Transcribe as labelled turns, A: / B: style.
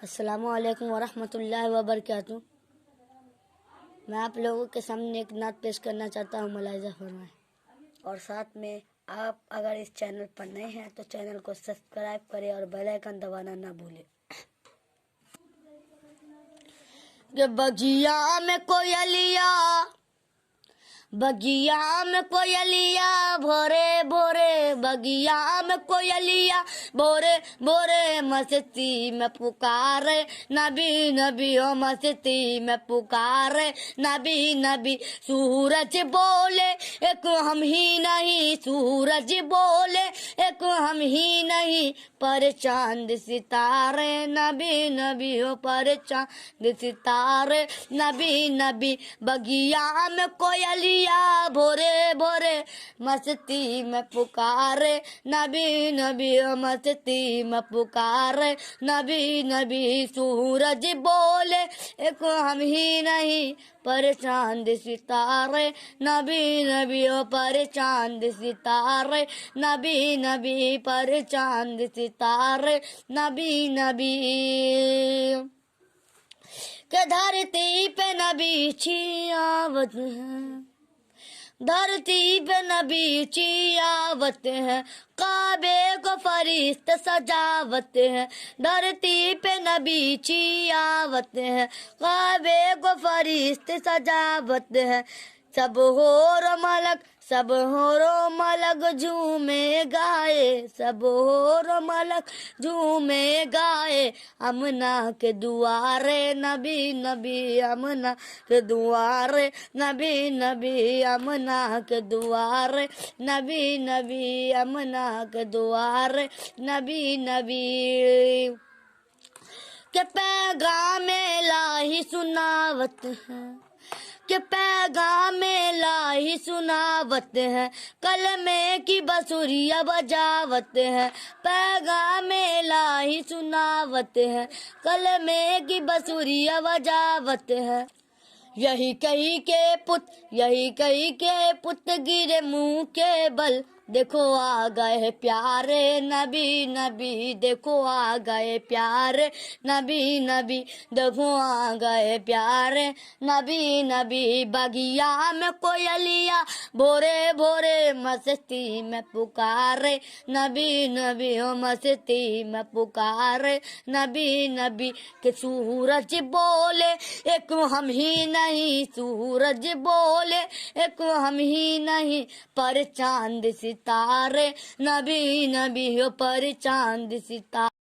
A: अस्सलामुअलैकुम वरहमतुल्लाहि वबरकातुहू। मैं आप लोगों के सामने एक नात पेश करना चाहता हूँ, मुलाहिज़ा फरमाएं। और साथ में आप अगर इस चैनल पर नए हैं तो चैनल को सब्सक्राइब करें और बेल आइकन दबाना ना भूलें। बगिया में कोयलिया भोरे भोरे, बगिया में कोयलिया भोरे भोरे, मस्ती में पुकारे नबी नबी, ओ मस्ती में पुकारे नबी नबी। सूरज बोले एक हम ही नहीं, सूरज बोले एक हम ही नहीं, पर चांद सितारे नबी नबी, ओ पर चांद सितारे नबी नबी। बगिया में कोयलिया भोरे भोरे, मस्ती में पुकारे नबी नबी, मस्ती में पुकारे नबी नबी। सूरज बोले एक हम ही नहीं, पर चांद सितारे नबी नबी, ओ पर चांद सितारे नबी नबी, पर चांद सितारे नबी नबी। के धरती पे नबी चियावत है, धरती पे नबी चियावत है, काबे को फरिश्ते सजावत है। धरती पे नबी चियावत है, काबे को फरिश्ते सजावत है। सब होरो मलक झूमे गाए, सब होरो मलक झूमे गाए। अमना के दुआरे नबी नबी, अमना के दुआरे नबी नबी, अमना के दुआरे नबी नबी, अमना के दुआरे नबी नबी। के पैगाम इलाही सुनावत है, के पैगाम इलाही सुनावत है, कलमे की बसुरिया बजावत है। पैगाम इलाही सुनावत है, कलमे की बसुरिया बजावत है। यही कही के पुत गिरे मुंह के बल, देखो आ गए प्यारे नबी नबी, देखो आ गए प्यारे नबी नबी, देखो आ गए प्यारे नबी नबी। बगिया में कोयलिया भोरे भोरे, मस्ती में पुकारे नबी नबी, ओ मस्ती में पुकारे नबी नबी। के सूरज बोले एक हम ही नहीं, सूरज बोले एक हम ही नहीं, पर चांद सितारे नबी नबी, पर चांद सितारे।